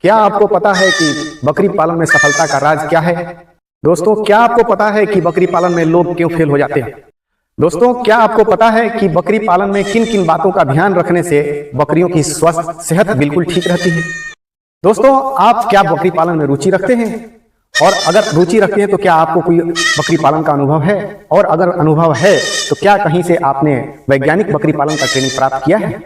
क्या आपको पता है कि बकरी पालन में सफलता का राज क्या है? दोस्तों, क्या आपको पता है कि बकरी पालन में लोग क्यों फेल हो जाते हैं? दोस्तों, क्या आपको पता है कि बकरी पालन में किन किन बातों का ध्यान रखने से बकरियों की स्वस्थ सेहत बिल्कुल ठीक रहती है? दोस्तों, आप क्या बकरी पालन में रुचि रखते हैं? और अगर रुचि रखते हैं तो क्या आपको कोई बकरी पालन का अनुभव है? और अगर अनुभव है तो क्या कहीं से आपने वैज्ञानिक बकरी पालन का ट्रेनिंग प्राप्त किया है?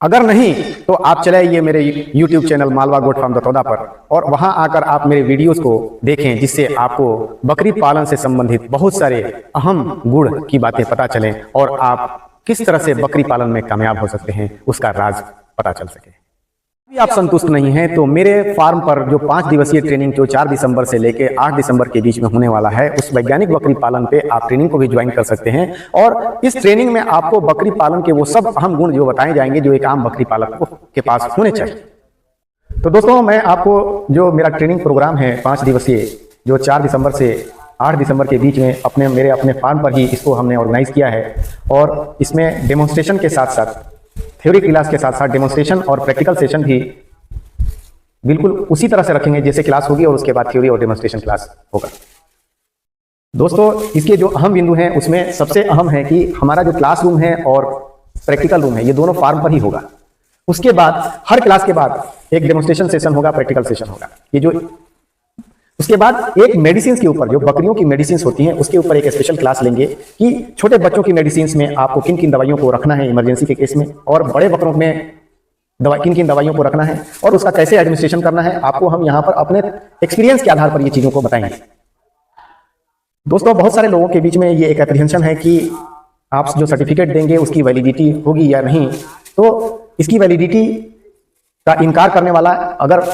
अगर नहीं तो आप चले आइए मेरे YouTube channel Malwa goat farm Dataoda पर और वहां आकर आप मेरे वीडियोस को देखें, जिससे आपको बकरी पालन से संबंधित बहुत सारे अहम गुण की बातें पता चलें और आप किस तरह से बकरी पालन में कामयाब हो सकते हैं उसका राज पता चल सके। यदि आप संतुष्ट नहीं हैं तो मेरे फार्म पर जो 5 दिवसीय ट्रेनिंग जो 4 दिसंबर से लेकर 8 दिसंबर के बीच में होने वाला है, उस वैज्ञानिक बकरी पालन पे आप ट्रेनिंग को भी ज्वाइन कर सकते हैं। और इस ट्रेनिंग में आपको बकरी पालन के वो सब अहम गुण जो बताए जाएंगे जो एक आम बकरी पालक के पास होने चाहिए। तो दोस्तों, मैं आपको जो मेरा ट्रेनिंग प्रोग्राम है 5 दिवसीय जो 4 दिसंबर से 8 दिसंबर के बीच में अपने फार्म पर ही इसको हमने ऑर्गेनाइज किया है। और इसमें डेमोन्स्ट्रेशन के साथ साथ थ्योरी क्लास के साथ साथ डेमोन्स्ट्रेशन और प्रैक्टिकल सेशन भी बिल्कुल उसी तरह से रखेंगे जैसे क्लास होगी और उसके बाद थ्योरी और डेमोन्स्ट्रेशन क्लास होगा। दोस्तों, इसके जो अहम बिंदु हैं उसमें सबसे अहम है कि हमारा जो क्लासरूम है और प्रैक्टिकल रूम है ये दोनों फार्म पर ही होगा। उसके बाद हर क्लास के बाद एक डेमोन्स्ट्रेशन सेशन होगा, प्रैक्टिकल सेशन होगा। ये जो उसके बाद एक मेडिसिन के ऊपर जो बकरियों की मेडिसिन होती हैं उसके ऊपर एक स्पेशल क्लास लेंगे कि छोटे बच्चों की मेडिसिन में आपको किन किन दवाइयों को रखना है इमरजेंसी के केस में, और बड़े बकरों में किन किन दवाइयों को रखना है और उसका कैसे एडमिनिस्ट्रेशन करना है, आपको हम यहाँ पर अपने एक्सपीरियंस के आधार पर ये चीजों को बताएंगे। दोस्तों, बहुत सारे लोगों के बीच में ये एक एप्रीहेंशन है कि आप जो सर्टिफिकेट देंगे उसकी वैलिडिटी होगी या नहीं। तो इसकी वैलिडिटी का इनकार करने वाला अगर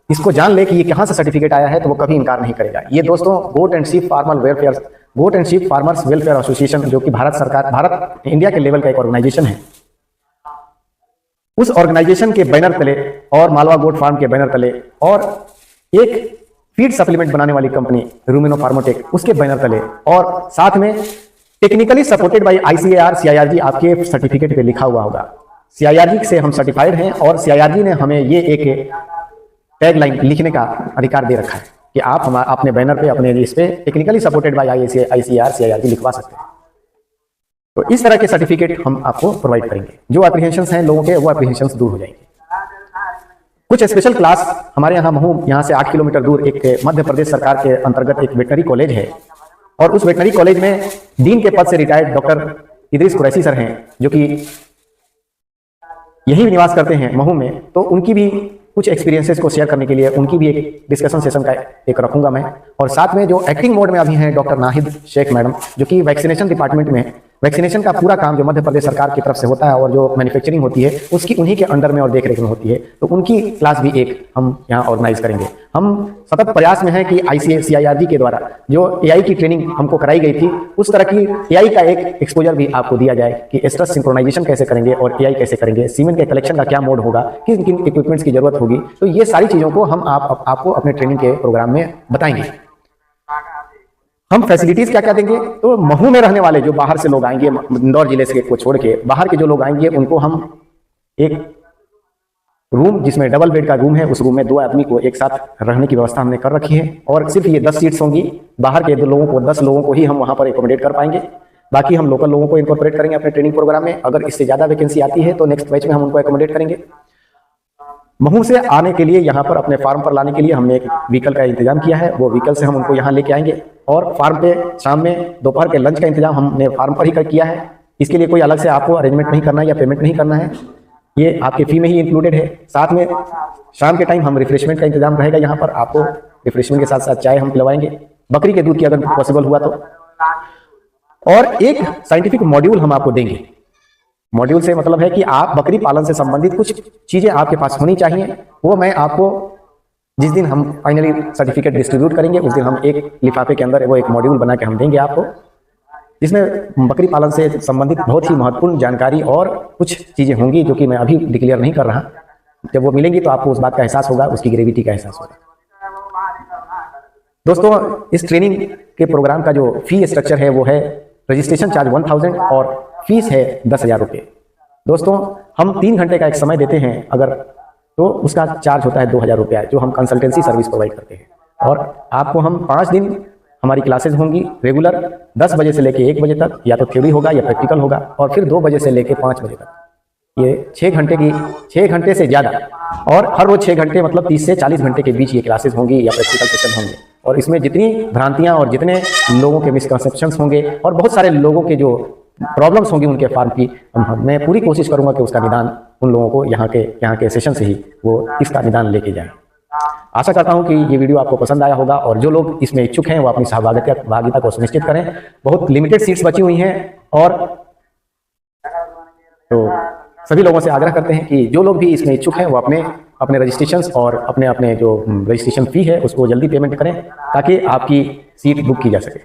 इसको जान ले कि ये कहाँ से सर्टिफिकेट आया है तो वो कभी इनकार नहीं करेगा। ये दोस्तों goat and sheep farmers welfare association जो कि भारत इंडिया के लेवल का एक ऑर्गेनाइजेशन है, उस ऑर्गेनाइजेशन के बैनर तले और मालवा गोट फार्म के बैनर तले और एक फीड सप्लीमेंट बनाने वाली कंपनी रूमिनो फार्मोटेक उसके बैनर तले और साथ में technically supported by ICAR CIRG आपके सर्टिफिकेट पे लिखा हुआ होगा। CIRG से हम सर्टिफाइड हैं और CIRG ने हमें ये एक टैगलाइन लिखने का अधिकार दे रखा है कि आप अपने बैनर पे अपने इस पे technically supported by ICAR CIRG लिखवा सकते हैं। तो इस तरह के सर्टिफिकेट हम आपको प्रोवाइड करेंगे। जो एप्रीहेंशंस हैं लोगों के वो एप्रीहेंशंस दूर हो जाएंगे। कुछ स्पेशल क्लास हमारे यहाँ महू यहाँ से 8 किलोमीटर दूर एक मध्य प्रदेश सरकार के अंतर्गत एक वेटनरी कॉलेज है और उस वेटनरी कॉलेज में डीन के पद से retired doctor Idris Qureshi sir हैं जो कि यही निवास करते हैं महू में। तो उनकी भी कुछ एक्सपीरियंसेस को शेयर करने के लिए उनकी भी एक डिस्कशन सेशन का एक रखूंगा मैं। और साथ में जो एक्टिंग मोड में अभी हैं डॉक्टर नाहिद शेख मैडम जो कि वैक्सीनेशन डिपार्टमेंट में वैक्सीनेशन का पूरा काम जो मध्य प्रदेश सरकार की तरफ से होता है और जो मैन्युफैक्चरिंग होती है उसकी उन्हीं के अंडर में और देखरेख में होती है। तो उनकी क्लास भी एक हम यहाँ ऑर्गेनाइज करेंगे। हम सतत प्रयास में हैं कि CIRG के द्वारा जो AI की ट्रेनिंग हमको कराई गई थी उस तरह की AI का एक एक्सपोजर भी आपको दिया जाए कि स्ट्रेस सिंक्रोनाइजेशन कैसे करेंगे और AI कैसे करेंगे, सीमेंट के कलेक्शन का क्या मोड होगा, किन किन इक्विपमेंट्स की जरूरत होगी। तो ये सारी चीज़ों को हम आपको अपने ट्रेनिंग के प्रोग्राम में बताएंगे। हम फैसिलिटीज क्या क्या देंगे, तो महू में रहने वाले जो बाहर से लोग आएंगे, इंदौर जिले से को छोड़ के बाहर के जो लोग आएंगे उनको हम एक रूम जिसमें डबल बेड का रूम है उस रूम में 2 आदमी को एक साथ रहने की व्यवस्था हमने कर रखी है और सिर्फ ये 10 सीट्स होंगी। बाहर के 10 लोगों को ही हम वहां पर एकोमोडेट कर पाएंगे, बाकी हम लोकल लोगों को इनकॉर्पोरेट करेंगे अपने ट्रेनिंग प्रोग्राम में। अगर इससे ज्यादा वैकेंसी आती है तो नेक्स्ट बैच में हम उनको एकोमोडेट करेंगे। महू से आने के लिए यहाँ पर अपने फार्म पर लाने के लिए हमने एक व्हीकल का इंतजाम किया है, वो व्हीकल से हम उनको यहाँ लेके आएंगे और फार्म पे शाम में दोपहर के लंच का इंतजाम हमने फार्म पर ही किया है। इसके लिए कोई अलग से आपको अरेंजमेंट नहीं करना है या पेमेंट नहीं करना है, ये आपके फी में ही इंक्लूडेड है। साथ में शाम के टाइम हम रिफ्रेशमेंट का इंतजाम रहेगा, यहाँ पर आपको रिफ्रेशमेंट के साथ साथ चाय हम पिलवाएंगे, बकरी के दूध की अगर पॉसिबल हुआ तो। और एक साइंटिफिक मॉड्यूल हम आपको देंगे। मॉड्यूल से मतलब है कि आप बकरी पालन से संबंधित कुछ चीजें आपके पास होनी चाहिए, वो मैं आपको जिस दिन हम फाइनली सर्टिफिकेट डिस्ट्रीब्यूट करेंगे उस दिन हम एक लिफाफे के अंदर वो एक मॉड्यूल बना के हम देंगे आपको, जिसमें बकरी पालन से संबंधित बहुत ही महत्वपूर्ण जानकारी और कुछ चीजें होंगी जो कि मैं अभी डिक्लेयर नहीं कर रहा। जब वो मिलेंगी तो आपको उस बात का एहसास होगा, उसकी ग्रेविटी का एहसास होगा। दोस्तों, इस ट्रेनिंग के प्रोग्राम का जो फी स्ट्रक्चर है वो है रजिस्ट्रेशन चार्ज 1000 और फीस है 10,000 रुपये। दोस्तों, हम 3 घंटे का एक समय देते हैं अगर तो उसका चार्ज होता है 2000 रुपया, जो हम कंसल्टेंसी सर्विस प्रोवाइड करते हैं। और आपको हम 5 दिन हमारी क्लासेज होंगी रेगुलर, 10 बजे से लेके 1 बजे तक, या तो थ्योरी होगा या प्रैक्टिकल होगा, और फिर 2 बजे से लेके 5 बजे तक। ये 6 घंटे से ज़्यादा, और हर रोज़ 6 घंटे मतलब 30 से 40 घंटे के बीच ये क्लासेज होंगी या प्रैक्टिकल सेशन होंगे। और इसमें जितनी भ्रांतियाँ और जितने लोगों के मिसकंसेप्शंस होंगे और बहुत सारे लोगों के जो प्रॉब्लम्स होंगी उनके फार्म की, मैं पूरी कोशिश करूंगा कि उसका निदान उन लोगों को यहाँ के सेशन से ही वो इसका निदान लेके जाएं। आशा करता हूं कि ये वीडियो आपको पसंद आया होगा, और जो लोग इसमें इच्छुक हैं वो अपनी सहभागिता को सुनिश्चित करें। बहुत लिमिटेड सीट्स बची हुई हैं, और तो सभी लोगों से आग्रह करते हैं कि जो लोग भी इसमें इच्छुक हैं वो अपने रजिस्ट्रेशंस और अपने जो रजिस्ट्रेशन फ़ी है उसको जल्दी पेमेंट करें, ताकि आपकी सीट बुक की जा सके।